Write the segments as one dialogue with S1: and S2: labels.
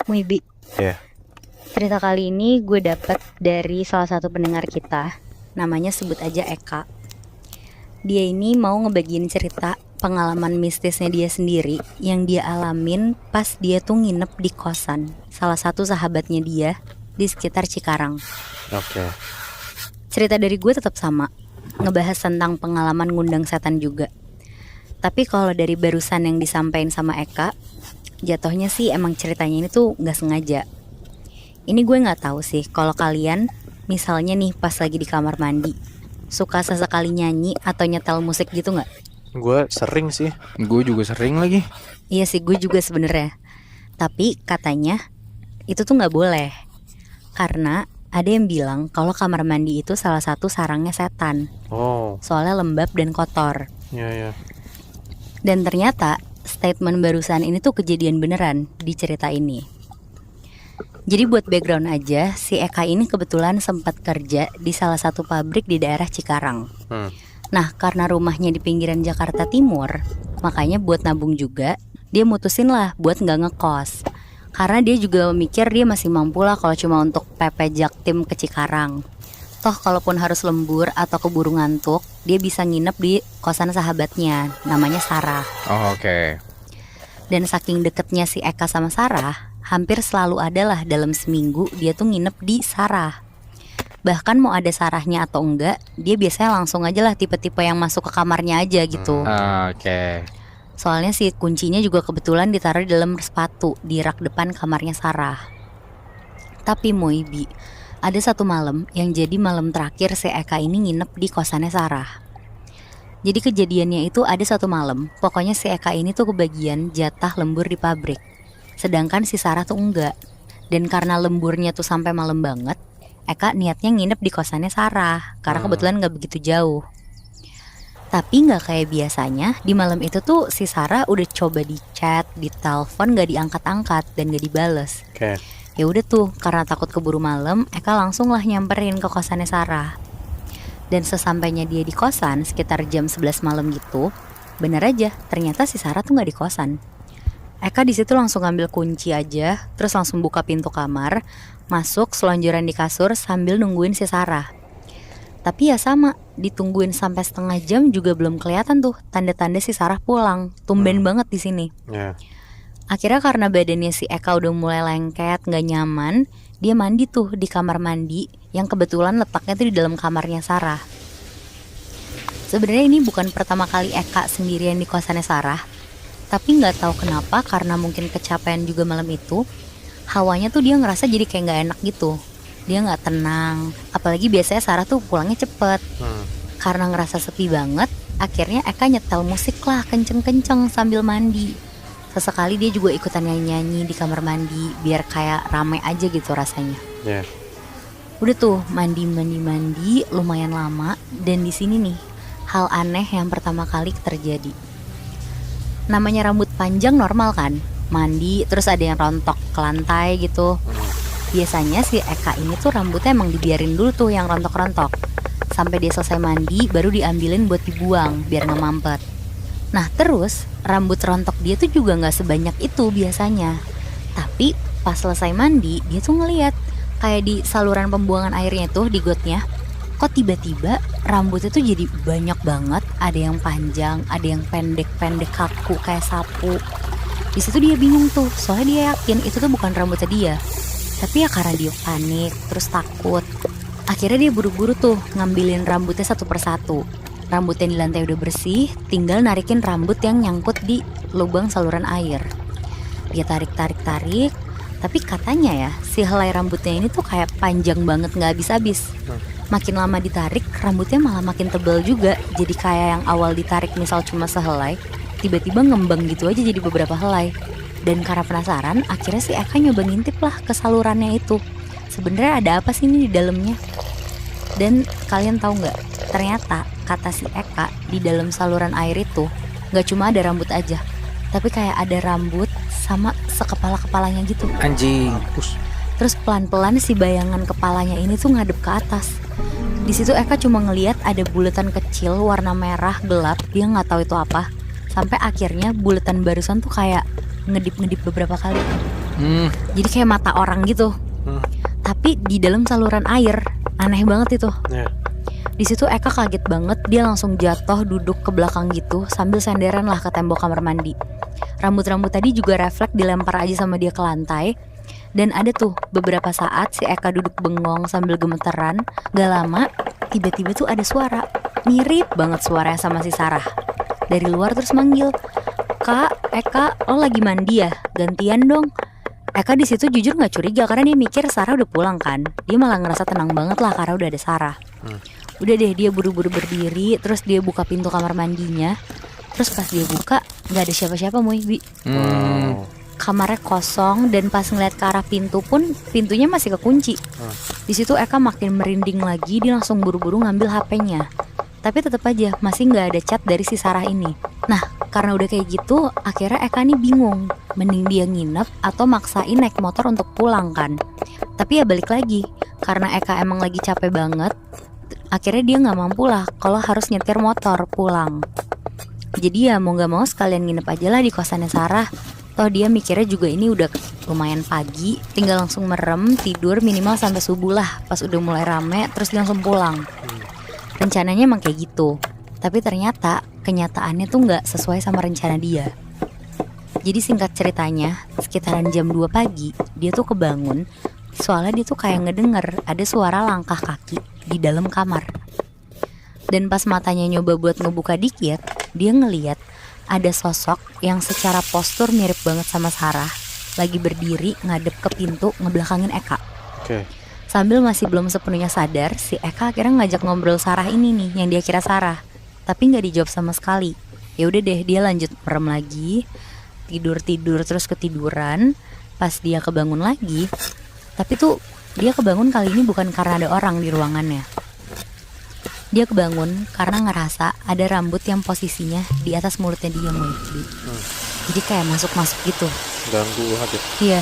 S1: Wibi.
S2: Iya.
S1: Cerita kali ini gue dapet dari salah satu pendengar kita. Namanya sebut aja Eka. Dia ini mau ngebagiin cerita pengalaman mistisnya dia sendiri yang dia alamin pas dia tuh nginep di kosan salah satu sahabatnya dia di sekitar Cikarang.
S2: Oke.
S1: Cerita dari gue tetap sama, ngebahas tentang pengalaman ngundang setan juga. Tapi kalau dari barusan yang disampaikan sama Eka, jatuhnya sih emang ceritanya ini tuh gak sengaja. Ini gue gak tahu sih kalau kalian misalnya nih pas lagi di kamar mandi suka sesekali nyanyi atau nyetel musik gitu gak?
S2: Gue sering sih.
S3: Gue juga sering lagi.
S1: Iya sih, gue juga sebenarnya. Tapi katanya itu tuh gak boleh, karena ada yang bilang kalau kamar mandi itu salah satu sarangnya setan.
S2: Oh.
S1: Soalnya lembab dan kotor.
S2: Iya.
S1: Dan ternyata statement barusan ini tuh kejadian beneran di cerita ini. Jadi buat background aja, si Eka ini kebetulan sempat kerja di salah satu pabrik di daerah Cikarang. Nah, karena rumahnya di pinggiran Jakarta Timur, makanya buat nabung juga, dia mutusin lah buat gak ngekos. Karena dia juga mikir dia masih mampu lah kalau cuma untuk PP Jaktim ke Cikarang. Toh kalaupun harus lembur atau keburu ngantuk, dia bisa nginep di kosan sahabatnya, namanya Sarah.
S3: Oh, oke.
S1: Dan saking deketnya si Eka sama Sarah, hampir selalu adalah dalam seminggu dia tuh nginep di Sarah. Bahkan mau ada Sarahnya atau enggak, dia biasanya langsung aja lah tipe-tipe yang masuk ke kamarnya aja gitu.
S3: Oke.
S1: Soalnya si kuncinya juga kebetulan ditaruh di dalam sepatu di rak depan kamarnya Sarah. Tapi Moibi, ada satu malam yang jadi malam terakhir si Eka ini nginep di kosannya Sarah. Jadi kejadiannya itu ada satu malam, pokoknya si Eka ini tuh kebagian jatah lembur di pabrik, sedangkan si Sarah tuh enggak. Dan karena lemburnya tuh sampai malam banget, Eka niatnya nginep di kosannya Sarah, karena kebetulan gak begitu jauh. Tapi gak kayak biasanya, di malam itu tuh si Sarah udah coba di chat, di telepon gak diangkat-angkat dan gak dibales.
S2: Oke.
S1: Ya udah tuh, karena takut keburu malam, Eka langsung lah nyamperin ke kosannya Sarah. Dan sesampainya dia di kosan, sekitar jam 11 malam gitu, bener aja, ternyata si Sarah tuh gak di kosan. Eka di situ langsung ngambil kunci aja, terus langsung buka pintu kamar, masuk selonjoran di kasur sambil nungguin si Sarah. Tapi ya sama, ditungguin sampai setengah jam juga belum kelihatan tuh tanda-tanda si Sarah pulang. Tumben banget di sini.
S2: Iya.
S1: Akhirnya karena badannya si Eka udah mulai lengket, gak nyaman, dia mandi tuh di kamar mandi yang kebetulan letaknya tuh di dalam kamarnya Sarah. Sebenarnya ini bukan pertama kali Eka sendirian di kosannya Sarah, tapi gak tahu kenapa, karena mungkin kecapean juga malam itu, hawanya tuh dia ngerasa jadi kayak gak enak gitu. Dia gak tenang, apalagi biasanya Sarah tuh pulangnya cepet. Karena ngerasa sepi banget, akhirnya Eka nyetel musik lah kenceng-kenceng sambil mandi. Sesekali dia juga ikutan nyanyi-nyanyi di kamar mandi, biar kayak rame aja gitu rasanya.
S2: Iya.
S1: Udah tuh mandi lumayan lama, dan di sini nih hal aneh yang pertama kali terjadi. Namanya rambut panjang normal kan, mandi terus ada yang rontok ke lantai gitu. Biasanya si Eka ini tuh rambutnya emang dibiarin dulu tuh yang rontok-rontok, sampai dia selesai mandi baru diambilin buat dibuang biar gak mampet. Nah terus rambut rontok dia tuh juga gak sebanyak itu biasanya. Tapi pas selesai mandi dia tuh ngeliat kayak di saluran pembuangan airnya tuh di gotnya, kok tiba-tiba rambutnya tuh jadi banyak banget. Ada yang panjang, ada yang pendek-pendek kaku kayak sapu. Di situ dia bingung tuh, soalnya dia yakin itu tuh bukan rambutnya dia. Tapi ya karena dia panik, terus takut, akhirnya dia buru-buru tuh ngambilin rambutnya satu persatu. Rambut yang di lantai udah bersih, tinggal narikin rambut yang nyangkut di lubang saluran air. Dia tarik, tapi katanya ya si helai rambutnya ini tuh kayak panjang banget gak habis-habis. Makin lama ditarik, rambutnya malah makin tebal juga. Jadi kayak yang awal ditarik misal cuma sehelai, tiba-tiba ngembang gitu aja jadi beberapa helai. Dan karena penasaran, akhirnya si Eka nyoba ngintip lah ke salurannya itu. Sebenarnya ada apa sih ini di dalamnya? Dan kalian tahu nggak? Ternyata kata si Eka, di dalam saluran air itu nggak cuma ada rambut aja, tapi kayak ada rambut sama sekepala-kepalanya gitu.
S3: Anjing.
S1: Terus pelan-pelan si bayangan kepalanya ini tuh ngadep ke atas. Di situ Eka cuma ngelihat ada bulatan kecil warna merah gelap, dia nggak tahu itu apa. Sampai akhirnya bulatan barusan tuh kayak ngedip-ngedip beberapa kali. Jadi kayak mata orang gitu. Tapi di dalam saluran air. Aneh banget itu.
S2: Ya.
S1: Di situ Eka kaget banget, dia langsung jatuh duduk ke belakang gitu sambil senderan lah ke tembok kamar mandi. Rambut-rambut tadi juga refleks dilempar aja sama dia ke lantai. Dan ada tuh beberapa saat si Eka duduk bengong sambil gemeteran. Gak lama tiba-tiba tuh ada suara, mirip banget suaranya sama si Sarah. Dari luar terus manggil, "Kak, Eka, lo lagi mandi ya? Gantian dong." Eka di situ jujur nggak curiga karena dia mikir Sarah udah pulang kan. Dia malah ngerasa tenang banget lah karena udah ada Sarah. Udah deh, dia buru-buru berdiri, terus dia buka pintu kamar mandinya. Terus pas dia buka, nggak ada siapa-siapa, Bi.
S2: Wow.
S1: Kamarnya kosong dan pas ngeliat ke arah pintu pun pintunya masih kekunci. Di situ Eka makin merinding lagi, dia langsung buru-buru ngambil HP-nya. Tapi tetap aja masih nggak ada chat dari si Sarah ini. Nah, karena udah kayak gitu, akhirnya Eka nih bingung, mending dia nginep atau maksain naik motor untuk pulang kan. Tapi ya balik lagi, karena Eka emang lagi capek banget, akhirnya dia nggak mampu lah kalau harus nyetir motor pulang. Jadi ya mau nggak mau sekalian nginep aja lah di kosannya Sarah. Toh dia mikirnya juga ini udah lumayan pagi, tinggal langsung merem, tidur minimal sampai subuh lah. Pas udah mulai rame, terus dia langsung pulang. Rencananya emang kayak gitu. Tapi ternyata kenyataannya tuh nggak sesuai sama rencana dia. Jadi singkat ceritanya, sekitaran jam 2 pagi, dia tuh kebangun. Soalnya dia tuh kayak ngedenger ada suara langkah kaki di dalam kamar. Dan pas matanya nyoba buat ngebuka dikit, dia ngeliat ada sosok yang secara postur mirip banget sama Sarah, lagi berdiri ngadep ke pintu ngebelakangin Eka.
S2: Oke.
S1: Sambil masih belum sepenuhnya sadar, si Eka akhirnya ngajak ngobrol Sarah ini nih yang dia kira Sarah. Tapi nggak dijawab sama sekali. Ya udah deh, dia lanjut merem lagi, tidur terus ketiduran. Pas dia kebangun lagi, tapi tuh dia kebangun kali ini bukan karena ada orang di ruangannya. Dia kebangun karena ngerasa ada rambut yang posisinya di atas mulutnya dia, Jadi kayak masuk-masuk gitu.
S2: Ganggu hadir.
S1: Iya.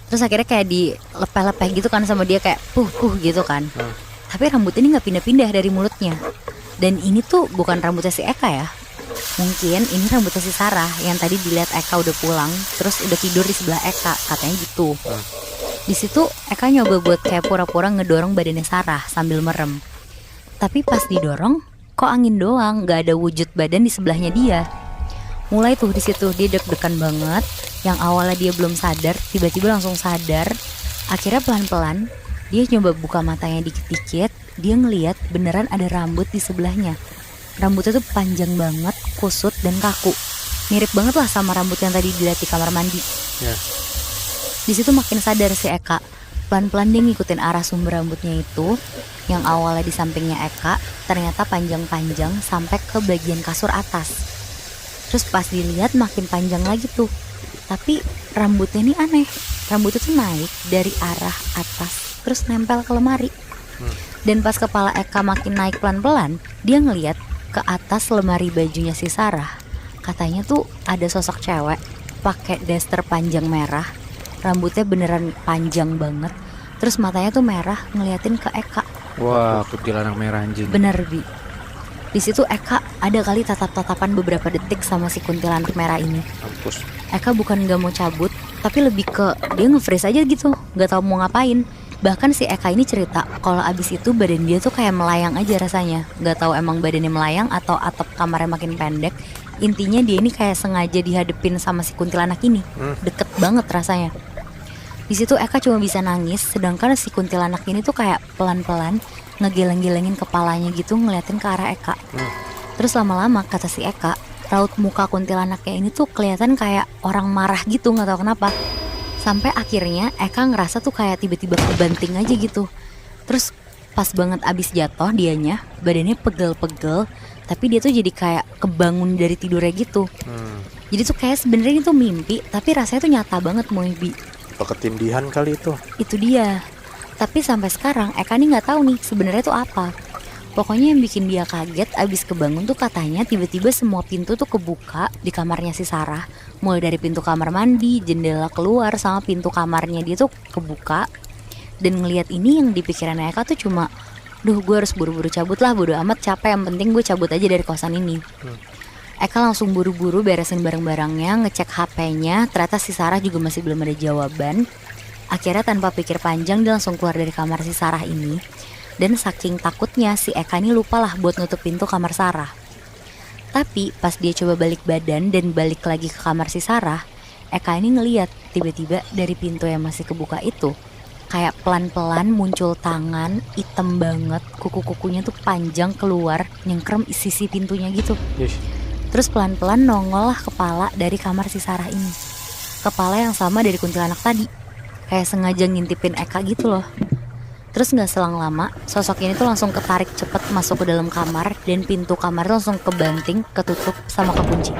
S1: Terus akhirnya kayak dilepeh-lepeh gitu kan sama dia, kayak puh gitu kan. Tapi rambut ini nggak pindah-pindah dari mulutnya. Dan ini tuh bukan rambutnya si Eka ya. Mungkin ini rambutnya si Sarah yang tadi dilihat Eka udah pulang, terus udah tidur di sebelah Eka, katanya gitu. Di situ Eka nyoba buat kayak pura-pura ngedorong badannya Sarah sambil merem. Tapi pas didorong, kok angin doang, nggak ada wujud badan di sebelahnya dia. Mulai tuh di situ dia deg-degan banget. Yang awalnya dia belum sadar, tiba-tiba langsung sadar. Akhirnya pelan-pelan dia nyoba buka matanya dikit-dikit. Dia ngeliat beneran ada rambut di sebelahnya. Rambutnya tuh panjang banget, kusut dan kaku. Mirip banget lah sama rambut yang tadi dilihat di kamar mandi. Di situ makin sadar si Eka. Pelan-pelan dia ngikutin arah sumber rambutnya itu. Yang awalnya di sampingnya Eka, ternyata panjang-panjang sampai ke bagian kasur atas. Terus pas dilihat makin panjang lagi tuh. Tapi rambutnya ini aneh. Rambutnya tuh naik dari arah atas, terus nempel ke lemari. Dan pas kepala Eka makin naik pelan-pelan, dia ngeliat ke atas lemari bajunya si Sarah. Katanya tuh ada sosok cewek pakai daster panjang merah. Rambutnya beneran panjang banget. Terus matanya tuh merah ngeliatin ke Eka.
S3: Wah, kuntilanak merah anjing.
S1: Bener, Bi. Di situ Eka ada kali tatap-tatapan beberapa detik sama si kuntilanak merah ini.
S2: Mampus.
S1: Eka bukan gak mau cabut, tapi lebih ke dia nge-freeze aja gitu, gak tahu mau ngapain. Bahkan si Eka ini cerita kalau abis itu badan dia tuh kayak melayang aja rasanya. Gak tahu emang badannya melayang atau atap kamarnya makin pendek. Intinya dia ini kayak sengaja dihadepin sama si kuntilanak ini. Deket banget rasanya. Di situ Eka cuma bisa nangis, sedangkan si kuntilanak ini tuh kayak pelan-pelan ngegeleng-gelengin kepalanya gitu ngeliatin ke arah Eka. Terus lama-lama kata si Eka, raut muka kuntilanaknya ini tuh kelihatan kayak orang marah gitu, nggak tahu kenapa. Sampai akhirnya Eka ngerasa tuh kayak tiba-tiba kebanting aja gitu. Terus pas banget abis jatuh dianya, badannya pegel-pegel, tapi dia tuh jadi kayak kebangun dari tidurnya gitu. Jadi tuh kayak sebenarnya itu mimpi, tapi rasanya tuh nyata banget, Bi.
S2: Ketindihan kali itu.
S1: Itu dia. Tapi sampai sekarang Eka nih nggak tahu nih sebenarnya tuh apa. Pokoknya yang bikin dia kaget abis kebangun tuh katanya tiba-tiba semua pintu tuh kebuka di kamarnya si Sarah. Mulai dari pintu kamar mandi, jendela keluar, sama pintu kamarnya dia tuh kebuka. Dan ngelihat ini yang di pikirannya Eka tuh cuma, duh gue harus buru-buru cabut lah, bodo amat capek, yang penting gue cabut aja dari kosan ini. Eka langsung buru-buru beresin barang-barangnya, ngecek HP-nya, ternyata si Sarah juga masih belum ada jawaban. Akhirnya tanpa pikir panjang dia langsung keluar dari kamar si Sarah ini. Dan saking takutnya si Eka ini lupa lah buat nutup pintu kamar Sarah. Tapi pas dia coba balik badan dan balik lagi ke kamar si Sarah, Eka ini ngeliat tiba-tiba dari pintu yang masih kebuka itu kayak pelan-pelan muncul tangan hitam banget, kuku-kukunya tuh panjang keluar nyengkrem sisi pintunya gitu.
S2: Ih,
S1: Terus pelan-pelan nongol lah kepala dari kamar si Sarah ini. Kepala yang sama dari kuntilanak tadi. Kayak sengaja ngintipin Eka gitu loh. Terus gak selang lama, sosok ini tuh langsung ketarik cepet masuk ke dalam kamar. Dan pintu kamar tuh langsung kebanting, ketutup sama kekunci.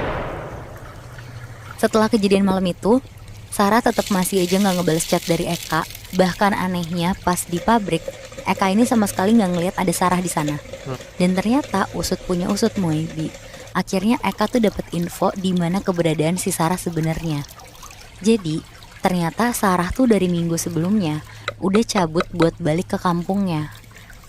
S1: Setelah kejadian malam itu, Sarah tetap masih aja gak ngebales chat dari Eka. Bahkan anehnya pas di pabrik, Eka ini sama sekali gak ngeliat ada Sarah di sana. Dan ternyata usut punya usut Moebi. Akhirnya Eka tuh dapat info di mana keberadaan si Sarah sebenarnya. Jadi ternyata Sarah tuh dari minggu sebelumnya udah cabut buat balik ke kampungnya.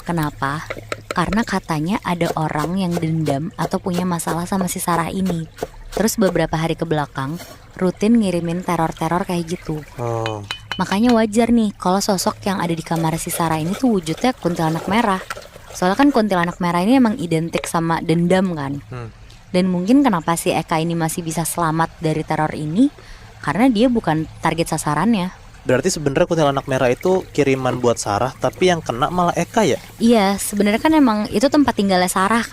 S1: Kenapa? Karena katanya ada orang yang dendam atau punya masalah sama si Sarah ini. Terus beberapa hari ke belakang rutin ngirimin teror-teror kayak gitu.
S2: oh,
S1: Makanya wajar nih kalau sosok yang ada di kamar si Sarah ini tuh wujudnya kuntilanak merah. Soalnya kan kuntilanak merah ini emang identik sama dendam kan. Dan mungkin kenapa si Eka ini masih bisa selamat dari teror ini karena dia bukan target sasarannya.
S2: berarti sebenarnya kuntilanak merah itu kiriman buat Sarah, tapi yang kena malah Eka ya?
S1: Iya, sebenarnya kan emang itu tempat tinggalnya Sarah